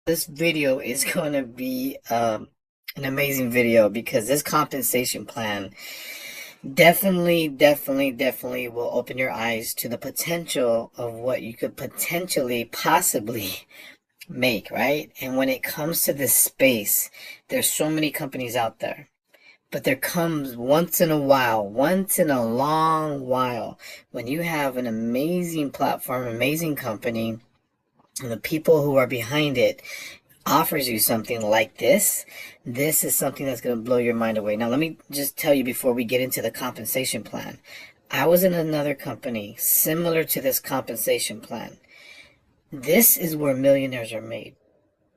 This video is going to be an amazing video because this compensation plan definitely will open your eyes to the potential of what you could potentially possibly make, right? And when it comes to this space, there's so many companies out there. But there comes once in a while, once in a long while, when you have an amazing platform, amazing company, and the people who are behind it offers you something like this is something that's going to blow your mind away. Now, let me just tell you before we get into the compensation plan. I was in another company similar to this compensation plan. This is where millionaires are made.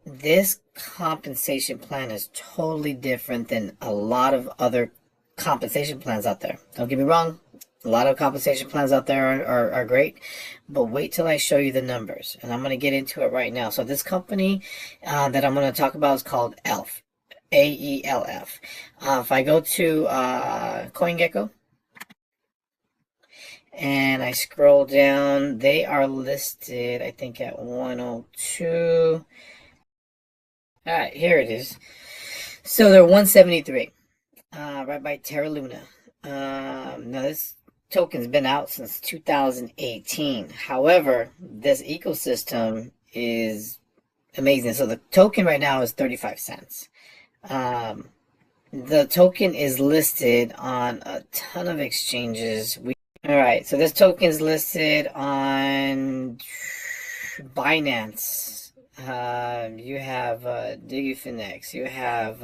This compensation plan is totally different than a lot of other compensation plans out there. Don't get me wrong. A lot of compensation plans out there are great, but wait till I show you the numbers, and I'm going to get into it right now. So this company that I'm going to talk about is called ELF, AELF. If I go to CoinGecko and I scroll down, they are listed, I think, at 102. All right, here it is. So they're 173, right by Terra Luna. Now this token's been out since 2018. However, this ecosystem is amazing. So the token right now is 35 cents. The token is listed on a ton of exchanges. All right, so this token is listed on Binance. You have DigiFinex. You have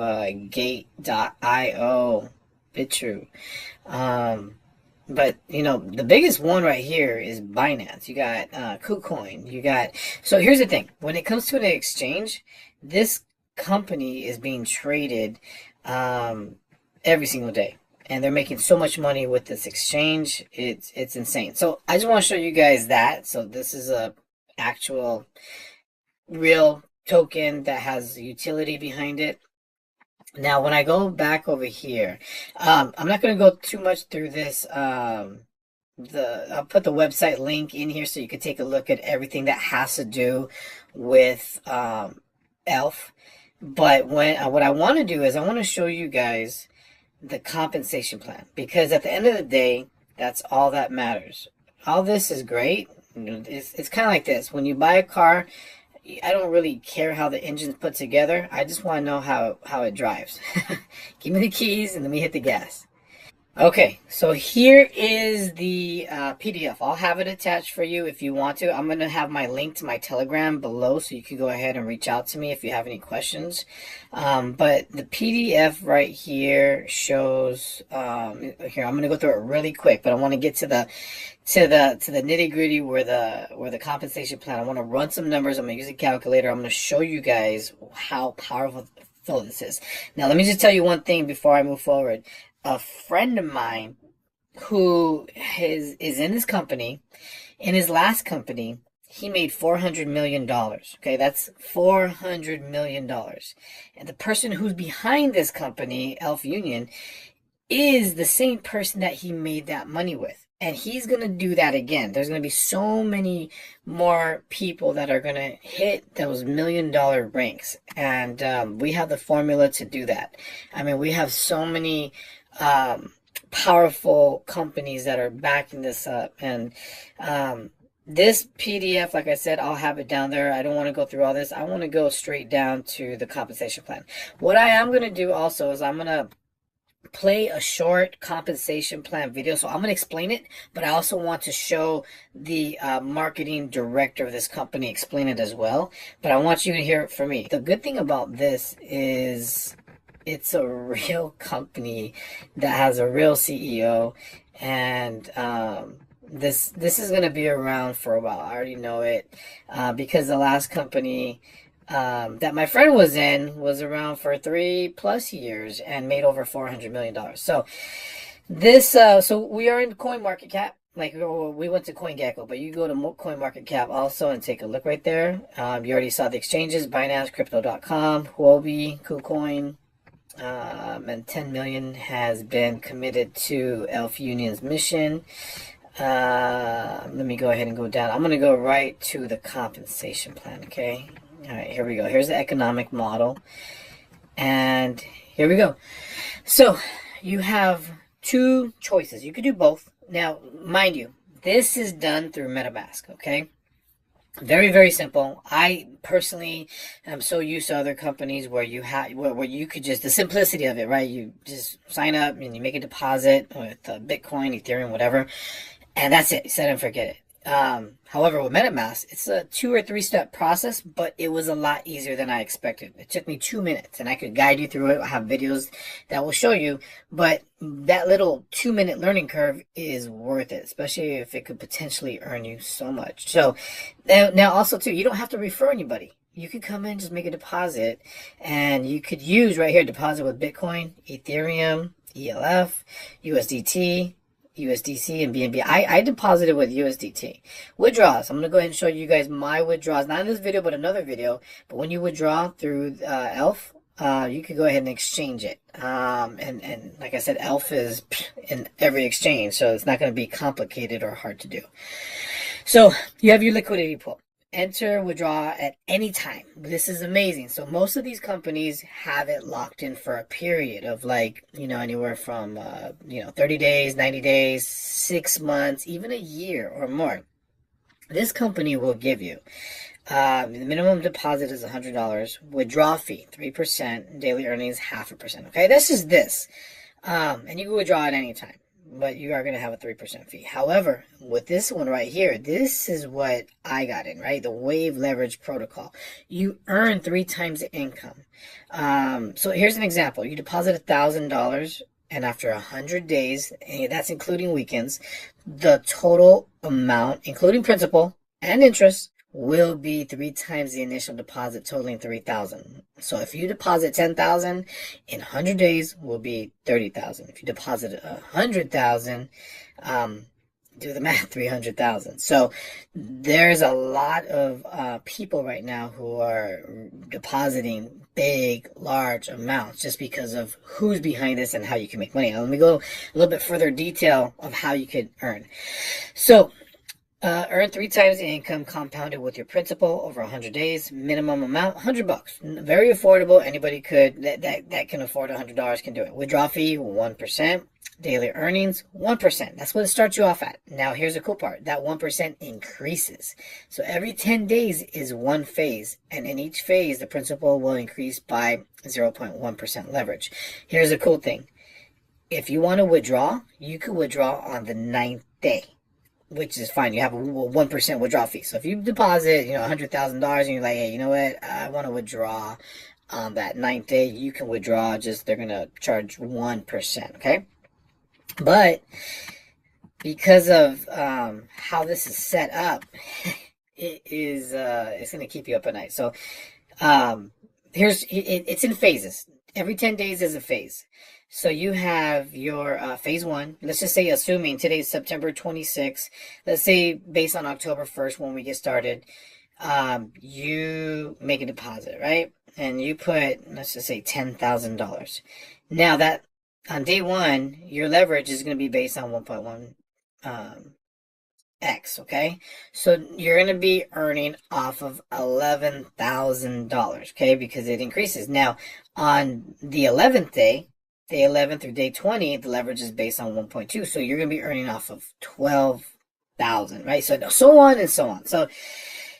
Gate.io, BitTrue. But you know, the biggest one right here is Binance. You got KuCoin. You got, so here's the thing. When it comes to an exchange, this company is being traded every single day. And they're making so much money with this exchange. It's insane. So I just want to show you guys that. So this is a actual real token that has utility behind it. Now, when I go back over here, I'm not going to go too much through this. I'll put the website link in here so you can take a look at everything that has to do with ELF. But what I want to do is I want to show you guys the compensation plan, because at the end of the day, that's all that matters. All this is great. It's kind of like this. When you buy a car, I don't really care how the engine's put together. I just want to know how it drives. Give me the keys and let me hit the gas. Okay, so here is the PDF. I'll have it attached for you if you want to. I'm going to have my link to my Telegram below, so you can go ahead and reach out to me if you have any questions. But the PDF right here shows, here, I'm going to go through it really quick, but I want to get to the nitty gritty where the compensation plan. I want to run some numbers. I'm going to use a calculator. I'm going to show you guys how powerful this is. Now, let me just tell you one thing before I move forward. A friend of mine who is in this company, in his last company, he made $400 million. Okay, that's $400 million. And the person who's behind this company, Elf Union, is the same person that he made that money with. And he's going to do that again. There's going to be so many more people that are going to hit those $1 million ranks. And we have the formula to do that. I mean, we have so many powerful companies that are backing this up. And this PDF, like I said, I'll have it down there. I don't want to go through all this. I want to go straight down to the compensation plan. What I am going to do also is I'm going to play a short compensation plan video. So I'm going to explain it, but I also want to show the marketing director of this company explain it as well. But I want you to hear it from me. The good thing about this is it's a real company that has a real CEO, and this is going to be around for a while. I already know it because the last company that my friend was in was around for 3+ years and made over $400 million. So this, so we are in CoinMarketCap. Like, we went to CoinGecko, but you go to CoinMarketCap also and take a look right there. You already saw the exchanges: Binance, Crypto.com, Huobi, KuCoin, and 10 million has been committed to Elf Union's mission. Let me go ahead and go down. I'm going to go right to the compensation plan, okay? All right, here we go. Here's the economic model. And here we go. So you have two choices. You could do both. Now, mind you, this is done through MetaMask, okay? Very, very simple. I personally am so used to other companies where you have where you could just, the simplicity of it, right? You just sign up and you make a deposit with Bitcoin, Ethereum, whatever, and that's it. Set and forget it. However, with MetaMask, it's a 2 or 3 step process, but it was a lot easier than I expected. It took me 2 minutes, and I could guide you through it. I have videos that will show you, but that little 2-minute learning curve is worth it, especially if it could potentially earn you so much. So now also too, you don't have to refer anybody. You could come in, just make a deposit, and you could use right here, deposit with Bitcoin, Ethereum, ELF, USDT, USDC, and BNB. I deposited with USDT. Withdrawals. I'm going to go ahead and show you guys my withdrawals. Not in this video, but another video. But when you withdraw through ELF, you could go ahead and exchange it. And like I said, ELF is in every exchange, so it's not going to be complicated or hard to do. So you have your liquidity pool. Enter, withdraw at any time. This is amazing. So most of these companies have it locked in for a period of like, anywhere from, 30 days, 90 days, 6 months, even a year or more. This company will give you, the minimum deposit is $100, withdrawal fee, 3%, daily earnings, 0.5%. Okay, this is this. And you can withdraw at any time, but you are going to have a 3% fee. However, with this one right here, this is what I got in, right? The wave leverage protocol. You earn 3 times the income. So here's an example. You deposit $1,000, and after 100 days, and that's including weekends, the total amount, including principal and interest, will be 3 times the initial deposit, totaling $3,000. So if you deposit $10,000 in 100 days, will be $30,000. If you deposit $100,000, do the math, $300,000. So there's a lot of people right now who are depositing big, large amounts just because of who's behind this and how you can make money. Now, let me go a little bit further detail of how you could earn. So earn 3 times the income compounded with your principal over 100 days. Minimum amount, $100. Very affordable. Anybody could that can afford $100 can do it. Withdrawal fee, 1%. Daily earnings, 1%. That's what it starts you off at. Now, here's the cool part. That 1% increases. So every 10 days is one phase. And in each phase, the principal will increase by 0.1% leverage. Here's the cool thing. If you want to withdraw, you can withdraw on the 9th day, which is fine. You have a 1% withdrawal fee. So if you deposit, $100,000 and you're like, hey, you know what? I want to withdraw on that 9th day. You can withdraw. They're going to charge 1%. Okay. But because of how this is set up, it's going to keep you up at night. So it's in phases. Every 10 days is a phase. So you have your phase 1. Let's just say, assuming today's September 26th, let's say based on October 1st when we get started, you make a deposit, right? And you put, let's just say $10,000. Now that on day 1, your leverage is going to be based on 1.1 X, okay? So you're going to be earning off of $11,000, okay? Because it increases. Now, on the 11th day 11 through day 20, the leverage is based on 1.2. So you're going to be earning off of 12,000, right? So on and so on. So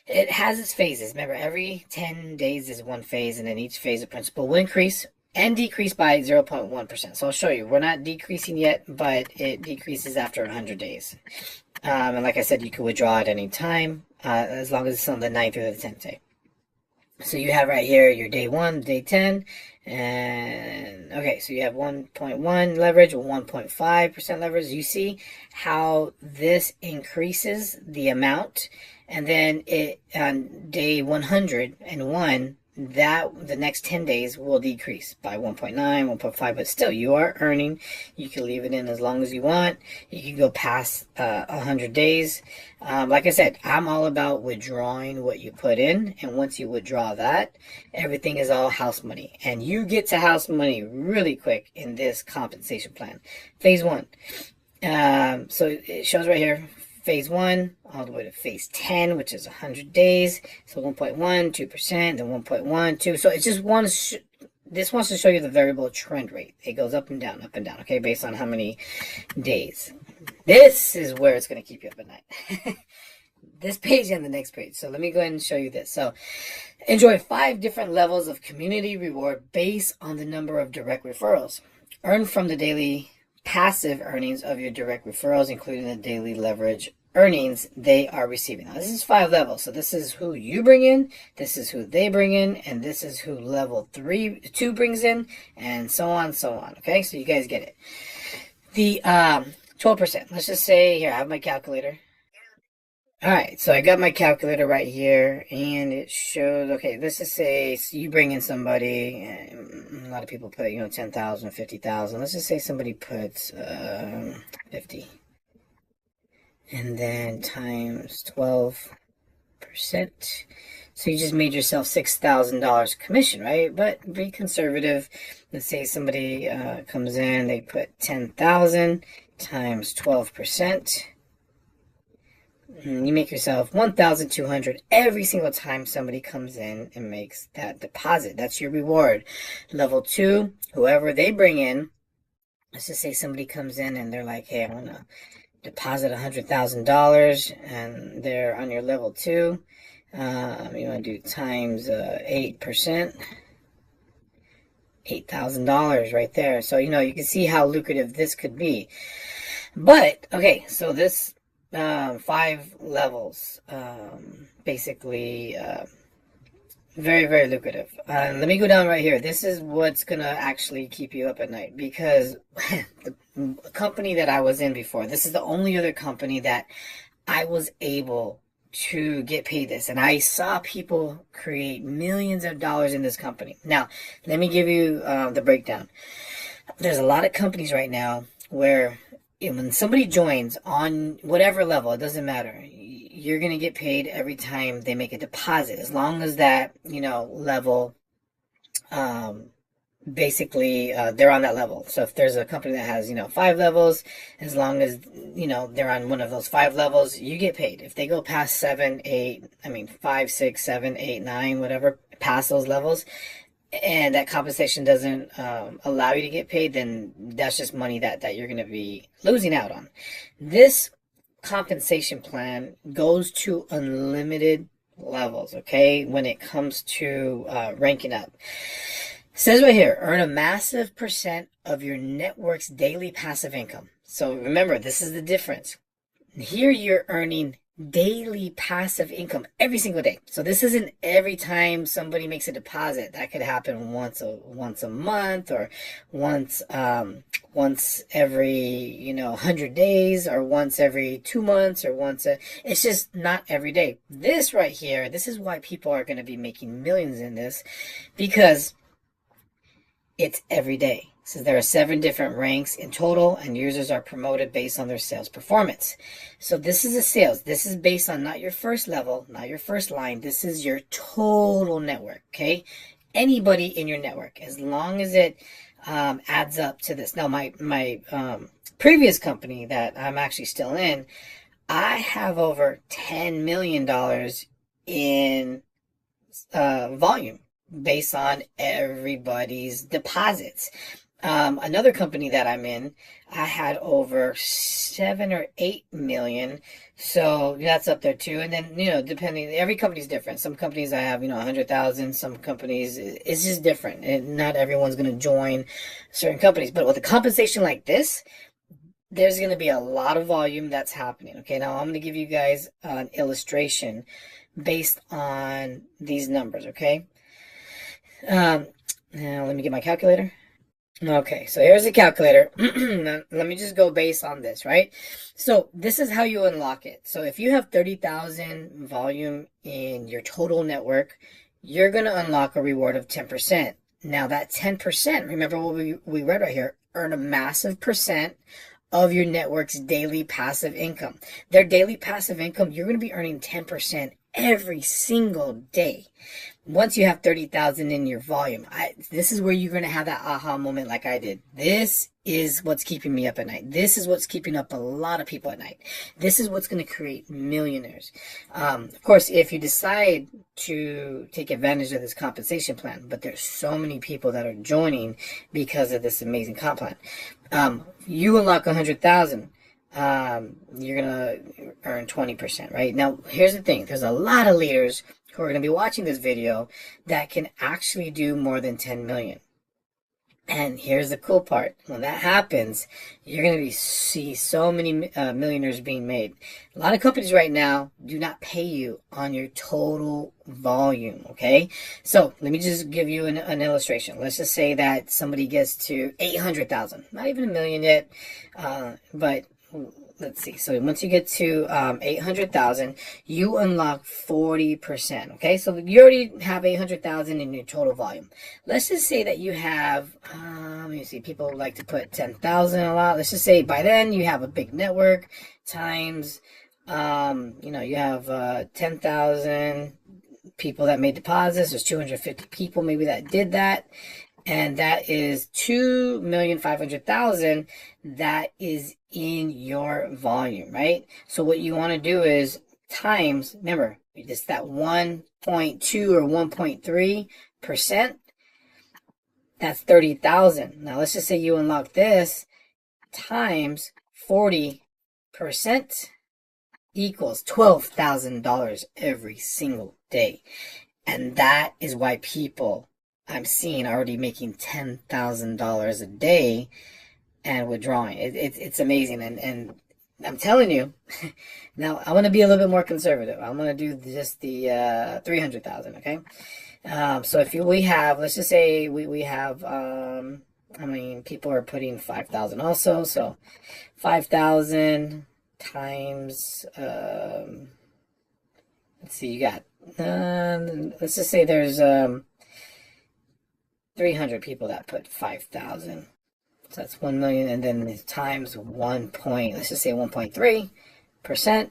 it has its phases. Remember, every 10 days is one phase, and then each phase of principal will increase and decrease by 0.1%. So I'll show you. We're not decreasing yet, but it decreases after 100 days. And like I said, you can withdraw at any time, as long as it's on the 9th or the 10th day. So you have right here your day 1, day 10, and okay, so you have 1.1 leverage, 1.5% leverage. You see how this increases the amount, and then it on day 101, that the next 10 days will decrease by 1.9, 1.5, but still you are earning. You can leave it in as long as you want. You can go past 100 days. Like I said, I'm all about withdrawing what you put in, and once you withdraw that, everything is all house money, and you get to house money really quick in this compensation plan. Phase 1. So it shows right here, phase 1 all the way to phase 10, which is 100 days. So 1.1, 2%, then 1.1, 2. So it just wants this wants to show you the variable trend rate. It goes up and down, okay, based on how many days. This is where it's going to keep you up at night. This page and the next page. So let me go ahead and show you this. So enjoy 5 different levels of community reward based on the number of direct referrals. Earn from the daily passive earnings of your direct referrals, including the daily leverage earnings they are receiving. Now, this is 5 levels. So this is who you bring in, this is who they bring in, and this is who level 2 brings in, and so on, so on. Okay, so you guys get it. The 12%. Let's just say, here, I have my calculator. All right, so I got my calculator right here, and it shows, okay, let's just say so you bring in somebody, and a lot of people put, 10,000, 50,000. Let's just say somebody puts 50. And then times 12%. So you just made yourself $6,000 commission, right? But be conservative. Let's say somebody comes in, they put 10,000 times 12%. You make yourself 1,200 every single time somebody comes in and makes that deposit. That's your reward. Level 2, whoever they bring in, let's just say somebody comes in and they're like, hey, I want to deposit $100,000, and they're on your level 2. You want to do times 8%, $8,000 right there. So, you can see how lucrative this could be. But, okay, so this 5 levels, basically, very, very lucrative. Let me go down right here. This is what's going to actually keep you up at night, because the company that I was in before, this is the only other company that I was able to get paid this. And I saw people create millions of dollars in this company. Now, let me give you the breakdown. There's a lot of companies right now where when somebody joins on whatever level, it doesn't matter. You're going to get paid every time they make a deposit, as long as that, level, basically, they're on that level. So if there's a company that has, 5 levels, as long as, they're on one of those 5 levels, you get paid. If they go past 5, 6, 7, 8, 9, whatever, past those levels, and that compensation doesn't allow you to get paid, then that's just money that you're going to be losing out on. This compensation plan goes to unlimited levels, okay, when it comes to ranking up. It says right here, earn a massive percent of your network's daily passive income. So remember, this is the difference. Here you're earning daily passive income every single day. So this isn't every time somebody makes a deposit. That could happen once a month, or once every 100 days, or once every 2 months, or it's just not every day. This right here, this is why people are going to be making millions in this, because it's every day. So there are 7 different ranks in total, and users are promoted based on their sales performance. So this is a sales. This is based on not your first level, not your first line. This is your total network, okay? Anybody in your network, as long as it adds up to this. Now, my previous company that I'm actually still in, I have over $10 million in volume based on everybody's deposits. Another company that I'm in, I had over 7 or 8 million. So that's up there too. And then, depending, every company's different. Some companies I have, 100,000. Some companies, it's just different. And not everyone's going to join certain companies. But with a compensation like this, there's going to be a lot of volume that's happening. Okay, now I'm going to give you guys an illustration based on these numbers. Okay. Now let me get my calculator. Okay, so here's the calculator. Now, let me just go based on this, right? So this is how you unlock it. So if you have 30,000 volume in your total network, you're going to unlock a reward of 10%. Now that 10%, remember what we read right here, earn a massive percent of your network's daily passive income. Their daily passive income, you're going to be earning 10% every single day. Once you have 30,000 in your volume, this is where you're going to have that aha moment like I did. This is what's keeping me up at night. This is what's keeping up a lot of people at night. This is what's going to create millionaires. Of course, if you decide to take advantage of this compensation plan, but there's so many people that are joining because of this amazing comp plan. You unlock 100,000. You're going to earn 20%, right? Now, here's the thing. There's a lot of leaders who are going to be watching this video that can actually do more than 10 million. And here's the cool part. When that happens, you're going to see so many millionaires being made. A lot of companies right now do not pay you on your total volume, okay? So let me just give you an illustration. Let's just say that somebody gets to 800,000. Not even a million yet, but let's see. So once you get to 800,000, you unlock 40%. Okay, so you already have 800,000 in your total volume. Let's just say that you have, let me see, people like to put 10,000 a lot. Let's just say by then you have a big network times, you have 10,000 people that made deposits. There's 250 people maybe that did that. And that is 2,500,000 that is in your volume, right? So what you want to do is times, remember, it's that 1.2 or 1.3%. That's 30,000. Now let's just say you unlock this times 40% equals $12,000 every single day. And that is why people I'm seeing already making $10,000 a day and withdrawing. It's amazing. And I'm telling you, now I want to be a little bit more conservative. I'm going to do just the 300,000, okay? So if we have, let's just say we have, people are putting 5,000 also. So 5,000 times, let's see, you got, let's just say there's, 300 people that put 5,000. So that's 1 million, and then times let's just say 1.3%,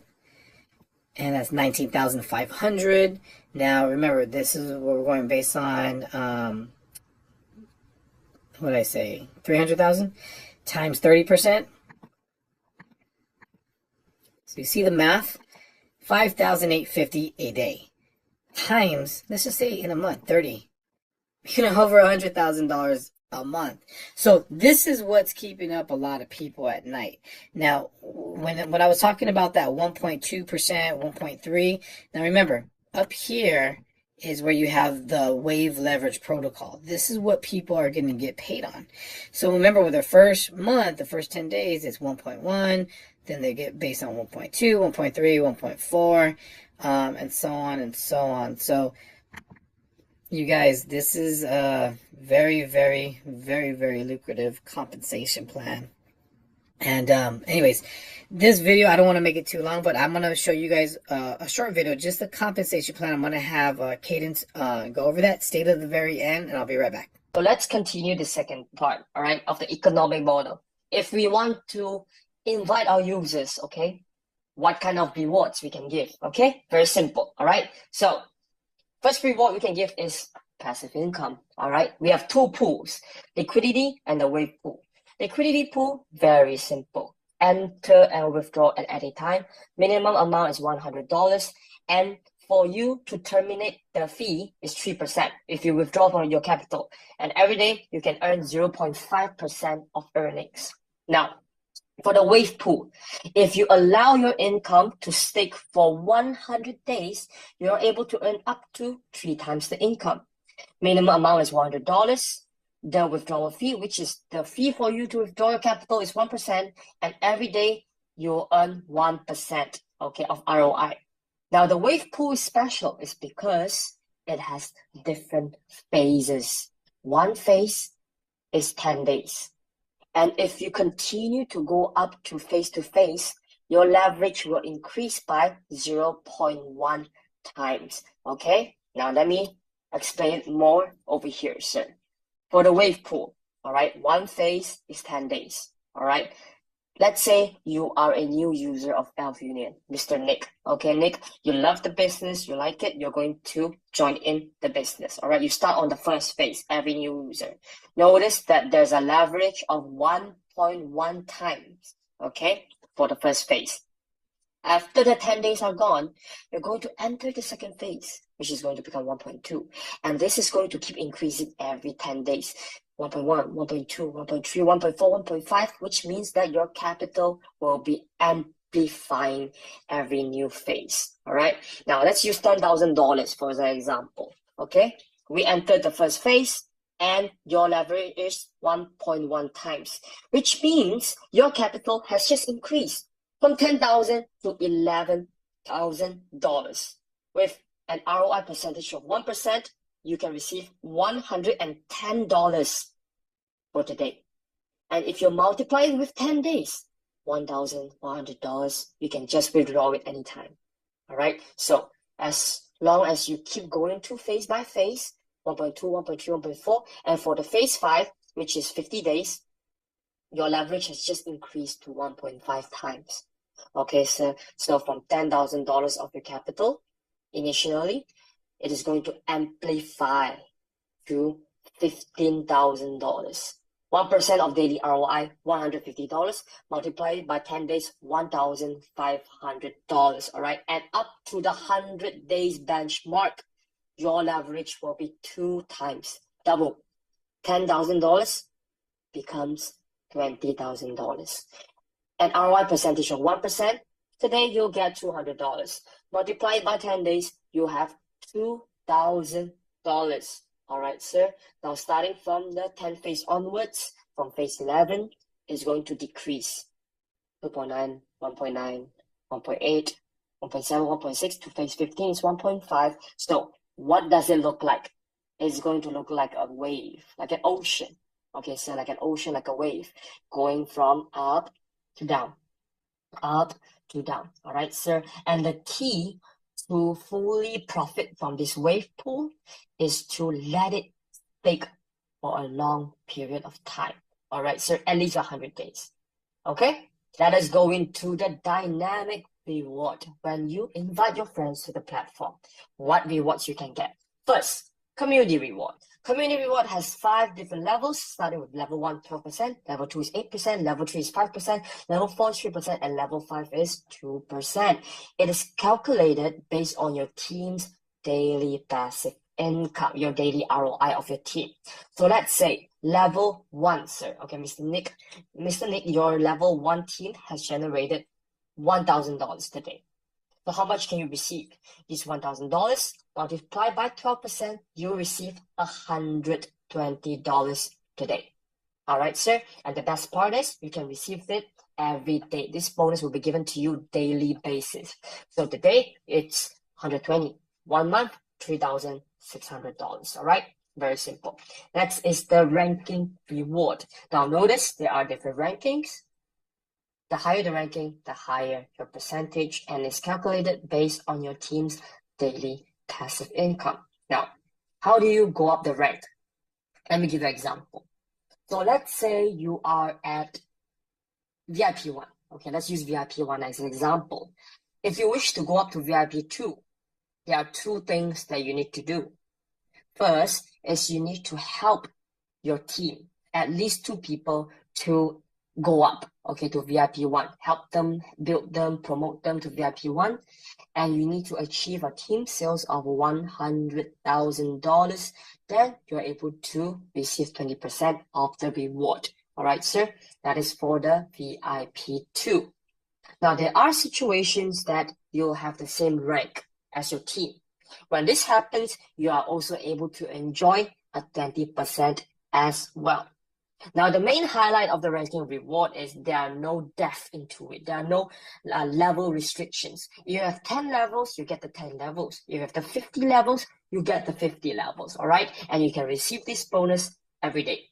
and that's 19,500. Now remember, this is what we're going based on, what did I say? 300,000 times 30%. So you see the math? 5,850 a day times, let's just say in a month, 30. You're gonna over $100,000 a month. So this is what's keeping up a lot of people at night. Now, when I was talking about that 1.2%, 1.3, now remember, up here is where you have the wave leverage protocol. This is what people are going to get paid on. So remember, with the first month, the first 10 days, it's 1.1. Then they get based on 1.2, 1.3, 1.4, and so on and so on. So you guys, this is a very, very, very, very lucrative compensation plan. And anyways, this video, I don't want to make it too long, but I'm going to show you guys a short video, just the compensation plan. I'm going to have Cadence go over that, stay to the very end, and I'll be right back. So let's continue the second part, all right, of the economic model. If we want to invite our users, okay, what kind of rewards we can give, okay? Very simple, all right? So first reward we can give is passive income, all right? We have two pools, liquidity and the wave pool. Liquidity pool, very simple. Enter and withdraw at any time. Minimum amount is $100. And for you to terminate the fee is 3% if you withdraw from your capital. And every day you can earn 0.5% of earnings. Now, for the wave pool, if you allow your income to stick for 100 days, you're able to earn up to 3 times the income. Minimum amount is $100. The withdrawal fee, which is the fee for you to withdraw your capital, is 1%. And every day you earn 1%, okay, of ROI. Now, the wave pool is special is because it has different phases. One phase is 10 days. And if you continue to go up to phase, your leverage will increase by 0.1 times. Okay, now let me explain more over here, sir. For the wave pool, all right, one phase is 10 days. All right, Let's say you are a new user of Elf Union, Mr. Nick. Okay, Nick, you love the business, you like it, you're going to join in the business. All right, you start on the first phase, every new user. Notice that there's a leverage of 1.1 times, okay, for the first phase. After the 10 days are gone, you're going to enter the second phase, which is going to become 1.2. And this is going to keep increasing every 10 days. 1.1, 1.2, 1.3, 1.4, 1.5, which means that your capital will be amplifying every new phase. All right. Now let's use $10,000 for the example. Okay. We entered the first phase and your leverage is 1.1 times, which means your capital has just increased from $10,000 to $11,000. With an ROI percentage of 1%, you can receive $110 for today. And if you multiply it with 10 days, $1,100, you can just withdraw it anytime. All right. So as long as you keep going through phase by phase, 1.2, 1.3, 1.4, and for the phase 5, which is 50 days, your leverage has just increased to 1.5 times. Okay, so from $10,000 of your capital initially, it is going to amplify to $15,000. 1% of daily ROI, $150, multiplied by 10 days, $1,500. All right, and up to the 100 days benchmark, your leverage will be 2 times, double. $10,000 becomes $20,000. An ROI percentage of 1%, today you'll get $200. Multiplied by 10 days, you have $2,000. All right, sir. Now, starting from the 10th phase onwards, from phase 11, is going to decrease. 2.9, 1.9, 1.8, 1.7, 1.6 to phase 15 is 1.5. So, what does it look like? It's going to look like a wave, like an ocean. Okay, so like an ocean, like a wave, going from up to down, up to down. All right, sir. And the key to fully profit from this wave pool is to let it stick for a long period of time. All right, sir, at least 100 days. Okay, let us go into the dynamic reward. When you invite your friends to the platform, what rewards you can get? First, community reward. Community reward has 5 different levels, starting with level 1, 12%, level 2 is 8%, level 3 is 5%, level 4 is 3%, and level 5 is 2%. It is calculated based on your team's daily passive income, your daily ROI of your team. So let's say level 1, sir. Okay, Mr. Nick, your level 1 team has generated $1,000 today. So how much can you receive? This $1,000 multiplied by 12%, you receive $120 today. All right, sir. And the best part is you can receive it every day. This bonus will be given to you daily basis. So today it's 120. 1 month, $3,600. All right. Very simple. Next is the ranking reward. Now notice there are different rankings. The higher the ranking, the higher your percentage, and it's calculated based on your team's daily passive income. Now, how do you go up the rank? Let me give you an example. So let's say you are at VIP 1. Okay, let's use VIP 1 as an example. If you wish to go up to VIP 2, there are 2 things that you need to do. First is you need to help your team, at least 2 people, to go up, okay, to VIP 1. Help them, build them, promote them to VIP 1. And you need to achieve a team sales of $100,000. Then you're able to receive 20% of the reward. All right, sir? That is for the VIP 2. Now, there are situations that you'll have the same rank as your team. When this happens, you are also able to enjoy a 20% as well. Now, the main highlight of the ranking reward is there are no depth into it. There are no level restrictions. You have 10 levels, you get the 10 levels. You have the 50 levels, you get the 50 levels, all right? And you can receive this bonus every day.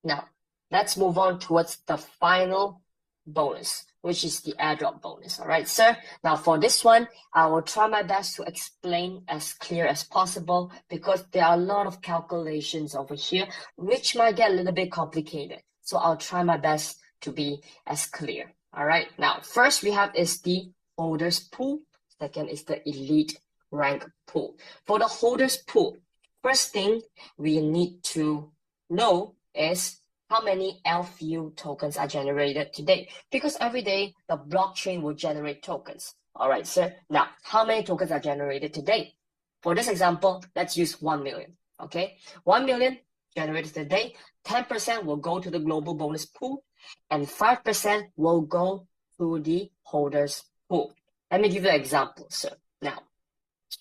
Now, let's move on towards the final bonus, which is the airdrop bonus. All right, sir. Now for this one, I will try my best to explain as clear as possible because there are a lot of calculations over here, which might get a little bit complicated. So I'll try my best to be as clear. All right. Now, first we have is the holders pool. Second is the elite rank pool. For the holders pool, first thing we need to know is how many LFU tokens are generated today, because every day the blockchain will generate tokens. All right, sir. Now, how many tokens are generated today? For this example, let's use 1 million. Okay, 1 million generated today. 10% will go to the global bonus pool, and 5% will go to the holders pool. Let me give you an example, sir. Now,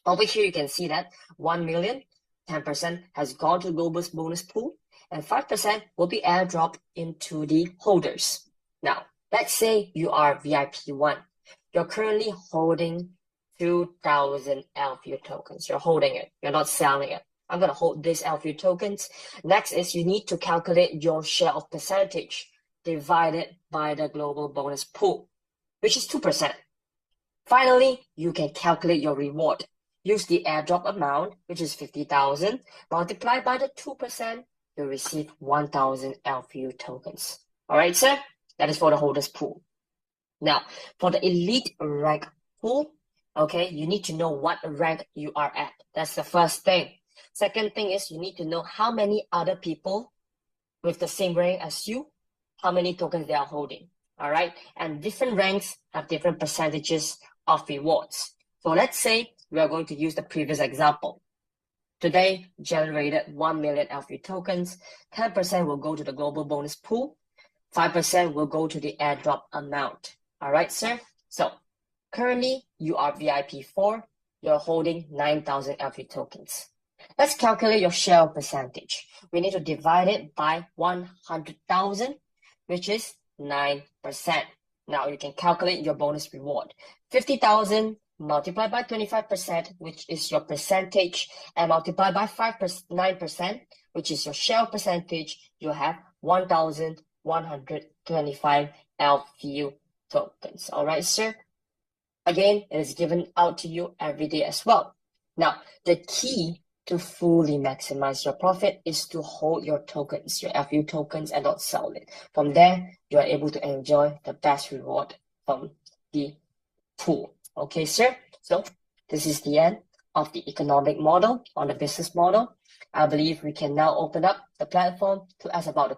over here you can see that 1 million, 10% has gone to the global bonus pool, and 5% will be airdropped into the holders. Now, let's say you are VIP1. You're currently holding 2,000 LFU tokens. You're holding it. You're not selling it. I'm going to hold these LFU tokens. Next is you need to calculate your share of percentage divided by the global bonus pool, which is 2%. Finally, you can calculate your reward. Use the airdrop amount, which is 50,000, multiply by the 2%, you'll receive 1,000 LFU tokens. All right, sir? That is for the holders pool. Now, for the elite rank pool, okay, you need to know what rank you are at. That's the first thing. Second thing is you need to know how many other people with the same rank as you, how many tokens they are holding. All right, and different ranks have different percentages of rewards. So let's say we are going to use the previous example. Today, generated 1 million LFU tokens. 10% will go to the global bonus pool. 5% will go to the airdrop amount. All right, sir? So currently, you are VIP4. You're holding 9,000 LFU tokens. Let's calculate your share percentage. We need to divide it by 100,000, which is 9%. Now you can calculate your bonus reward. 50,000 multiplied by 25%, which is your percentage, and multiplied by 9%, which is your share percentage, you have 1,125 LFU tokens. All right, sir? Again, it is given out to you every day as well. Now, the key to fully maximize your profit is to hold your tokens, your LFU tokens, and not sell it. From there, you are able to enjoy the best reward from the pool. Okay, sir? So this is the end of the economic model on the business model. I believe we can now open up the platform to ask about the